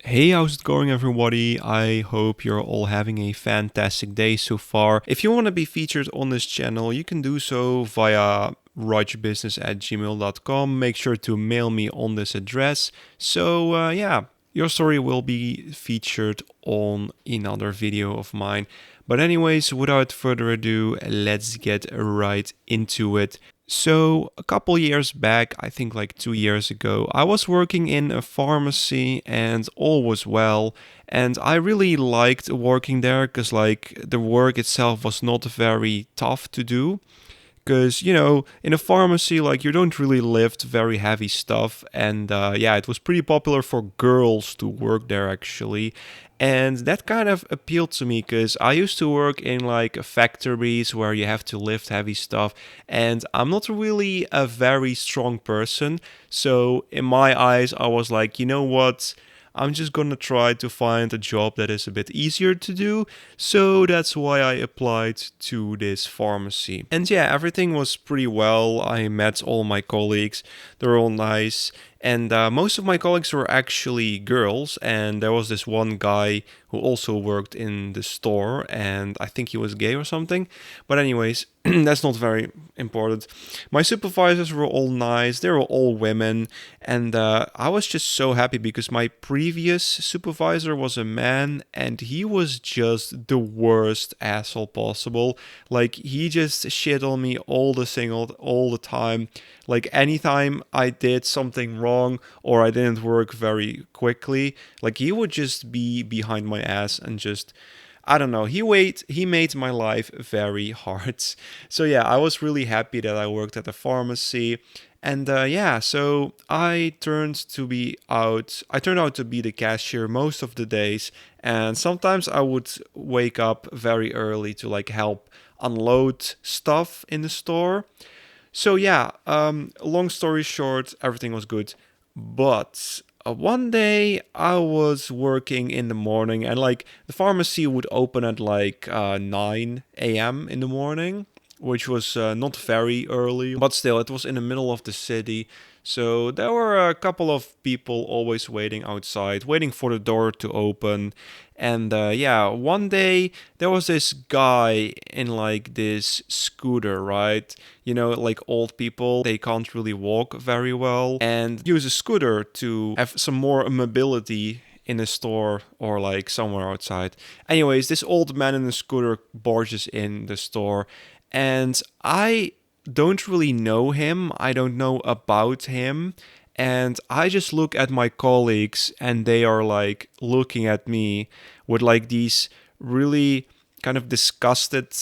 Hey, how's it going, everybody? I hope you're all having a fantastic day so far. If you want to be featured on this channel, you can do so via writeyourbusiness@gmail.com. Make sure to mail me on this address. So, your story will be featured on another video of mine. But anyways, without further ado, let's get right into it. So, a couple years back, I think like 2 years ago, I was working in a pharmacy and all was well. And I really liked working there because, like, the work itself was not very tough to do. Because, in a pharmacy, like, you don't really lift very heavy stuff. And yeah, it was pretty popular for girls to work there actually. And that kind of appealed to me because I used to work in like factories where you have to lift heavy stuff. And I'm not really a very strong person. So, in my eyes, I was like, you know what? I'm just gonna try to find a job that is a bit easier to do. So that's why I applied to this pharmacy. And yeah, everything was pretty well. I met all my colleagues, they're all nice. And most of my colleagues were actually girls, and there was this one guy who also worked in the store, and I think he was gay or something. But, anyways, that's not very important. My supervisors were all nice, they were all women, and I was just so happy because my previous supervisor was a man, and he was just the worst asshole possible. Like, he just shit on me all the time. Like, anytime I did something wrong or I didn't work very quickly, like, he would just be behind my ass and just, I don't know, he made my life very hard. So yeah, I was really happy that I worked at a pharmacy. And yeah, so I turned out to be the cashier most of the days, and sometimes I would wake up very early to like help unload stuff in the store. So yeah, long story short, everything was good. But one day I was working in the morning, and like the pharmacy would open at like 9 a.m. in the morning, which was not very early, but still, it was in the middle of the city. So there were a couple of people always waiting outside, waiting for the door to open. And yeah, one day there was this guy in like this scooter, right? You know, like old people, they can't really walk very well and use a scooter to have some more mobility in a store or like somewhere outside. Anyways, this old man in a scooter barges in the store, and I don't really know him. I don't know about him. And I just look at my colleagues and they are like looking at me with like these really kind of disgusted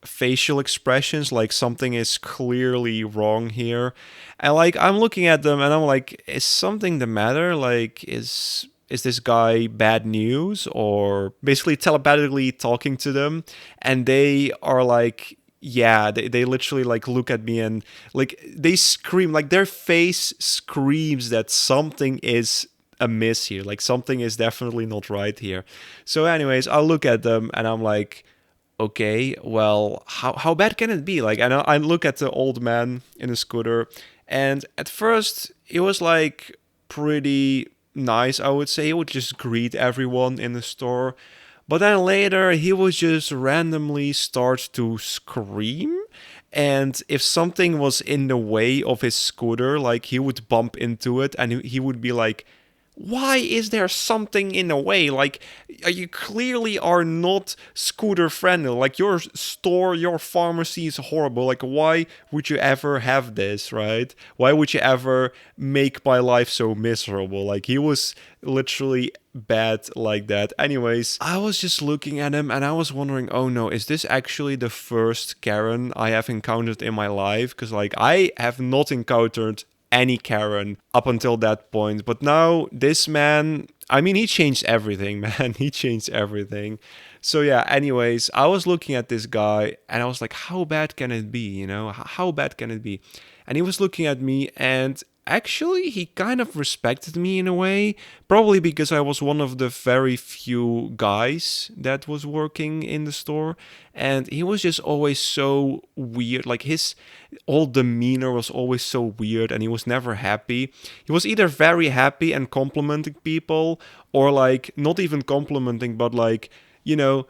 facial expressions, like something is clearly wrong here. And like I'm looking at them and I'm like, is something the matter? Like is this guy bad news? Or basically telepathically talking to them, and they are like, yeah, they literally like look at me and like they scream, like their face screams that something is amiss here, like something is definitely not right here. So anyways, I look at them and I'm like, okay, well, how bad can it be? Like, and I look at the old man in a scooter, and at first it was like pretty nice, I would say. He would just greet everyone in the store. But then later, he would just randomly start to scream. And if something was in the way of his scooter, like he would bump into it and he would be like, why is there something in the way? Like, you clearly are not scooter friendly. Like, your store, your pharmacy is horrible. Like, why would you ever have this, right? Why would you ever make my life so miserable? Like, he was literally bad like that. Anyways, I was just looking at him and I was wondering, oh no, is this actually the first Karen I have encountered in my life? Because, like, I have not encountered any Karen up until that point. But now this man, I mean, he changed everything, man. He changed everything. So yeah, anyways, I was looking at this guy and I was like, how bad can it be? You know, how bad can it be? And he was looking at me, and actually, he kind of respected me in a way, probably because I was one of the very few guys that was working in the store. And he was just always so weird. Like his whole demeanor was always so weird, and he was never happy. He was either very happy and complimenting people, or like not even complimenting, but like, you know,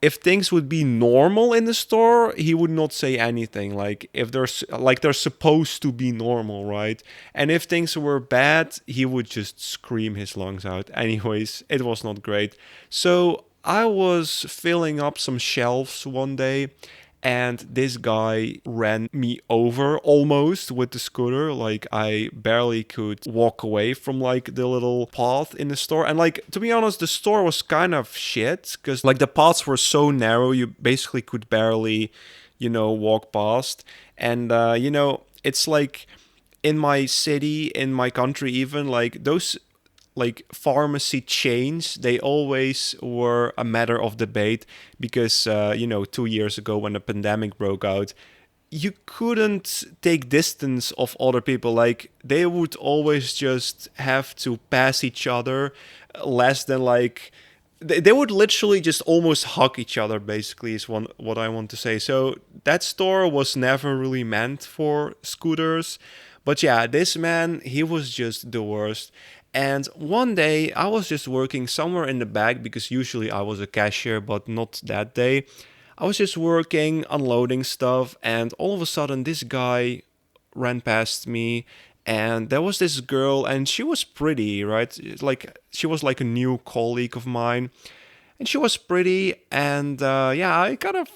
if things would be normal in the store, he would not say anything. Like if there's like they're supposed to be normal, right? And if things were bad, he would just scream his lungs out. Anyways, it was not great. So I was filling up some shelves one day, and this guy ran me over almost with the scooter. Like I barely could walk away from like the little path in the store. And like, to be honest, the store was kind of shit because like the paths were so narrow, you basically could barely, walk past. And it's like in my city, in my country, even like those like pharmacy chains, they always were a matter of debate because 2 years ago when the pandemic broke out, you couldn't take distance of other people. Like they would always just have to pass each other less than like they would literally just almost hug each other, basically, is what I want to say. So that store was never really meant for scooters. But yeah, this man, he was just the worst. And one day I was just working somewhere in the back because usually I was a cashier, but not that day. I was just working, unloading stuff, and all of a sudden this guy ran past me, and there was this girl, and she was pretty, right? Like she was like a new colleague of mine, and she was pretty. And yeah, I kind of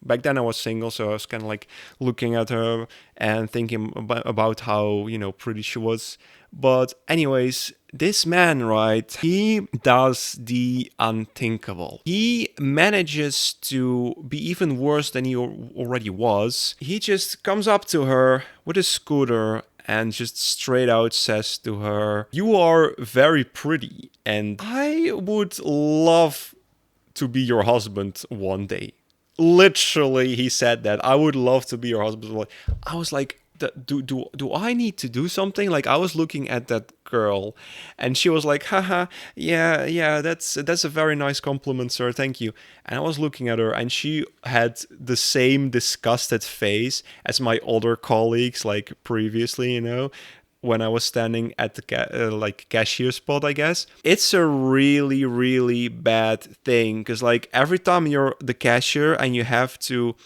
back then I was single, so I was kind of like looking at her and thinking about how pretty she was. But anyways, this man, right, he does the unthinkable. He manages to be even worse than he already was. He just comes up to her with a scooter and just straight out says to her, "You are very pretty, and I would love to be your husband one day." Literally, he said that. "I would love to be your husband." I was like, do I need to do something? Like I was looking at that girl, and she was like, "Haha, yeah, that's a very nice compliment, sir. Thank you." And I was looking at her, and she had the same disgusted face as my other colleagues, like previously, when I was standing at the cashier spot, I guess. It's a really, really bad thing because like every time you're the cashier and you have to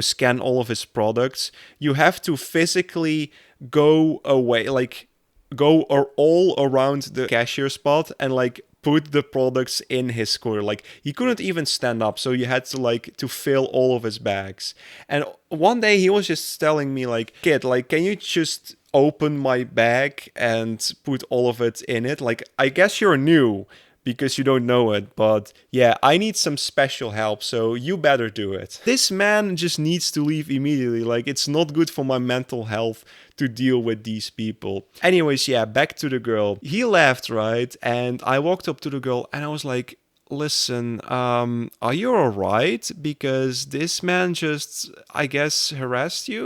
scan all of his products, you have to physically go away, like go all around the cashier spot and like put the products in his scooter. Like he couldn't even stand up, so you had to like to fill all of his bags. And one day he was just telling me like, "Kid, like can you just open my bag and put all of it in it? Like I guess you're new because you don't know it, but yeah, I need some special help, so you better do it." This man just needs to leave immediately. Like it's not good for my mental health to deal with these people. Anyways, yeah, back to the girl. He left, right? And I walked up to the girl and I was like, "Listen, are you alright? Because this man just, I guess, harassed you.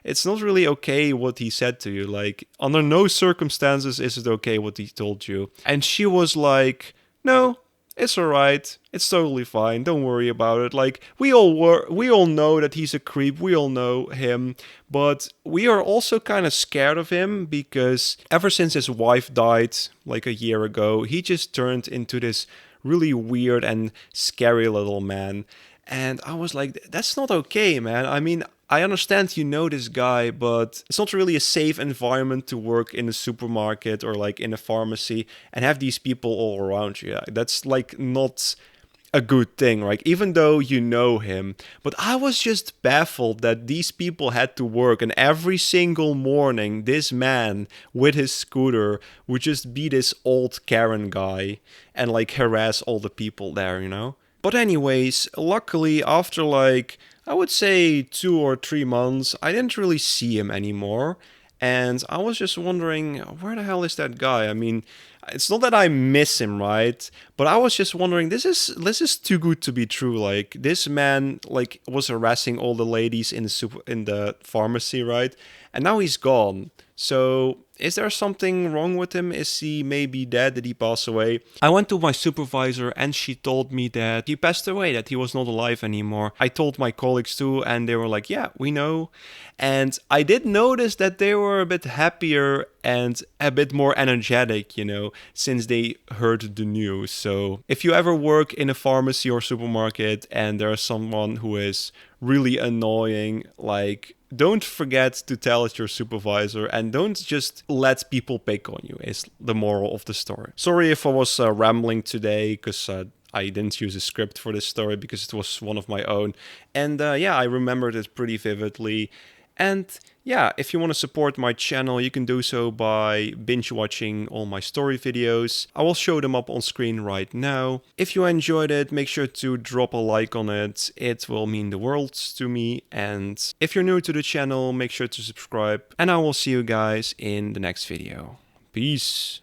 It's not really okay what he said to you. Like, under no circumstances is it okay what he told you." And she was like, "No, it's alright. It's totally fine. Don't worry about it. Like, we all know that he's a creep. We all know him. But we are also kind of scared of him because ever since his wife died, like a year ago, he just turned into this really weird and scary little man." And I was like, "That's not okay, man. I mean, I understand you know this guy, but it's not really a safe environment to work in a supermarket or like in a pharmacy and have these people all around you. That's like not a good thing, right? Even though you know him." But I was just baffled that these people had to work, and every single morning this man with his scooter would just be this old Karen guy and like harass all the people there. But anyways, luckily after like I would say 2 or 3 months, I didn't really see him anymore. And I was just wondering, where the hell is that guy? I mean, it's not that I miss him, right? But I was just wondering, this is too good to be true. Like this man, like was harassing all the ladies in the pharmacy, right? And now he's gone. So is there something wrong with him? Is he maybe dead? Did he pass away? I went to my supervisor and she told me that he passed away, that he was not alive anymore. I told my colleagues too, and they were like, yeah, we know. And I did notice that they were a bit happier and a bit more energetic, since they heard the news. So if you ever work in a pharmacy or supermarket and there's someone who is really annoying, like, don't forget to tell it your supervisor and don't just let people pick on you, is the moral of the story. Sorry if I was rambling today, because I didn't use a script for this story because it was one of my own. And yeah, I remembered it pretty vividly. And yeah, if you want to support my channel, you can do so by binge watching all my story videos. I will show them up on screen right now. If you enjoyed it, make sure to drop a like on it. It will mean the world to me. And if you're new to the channel, make sure to subscribe. And I will see you guys in the next video. Peace.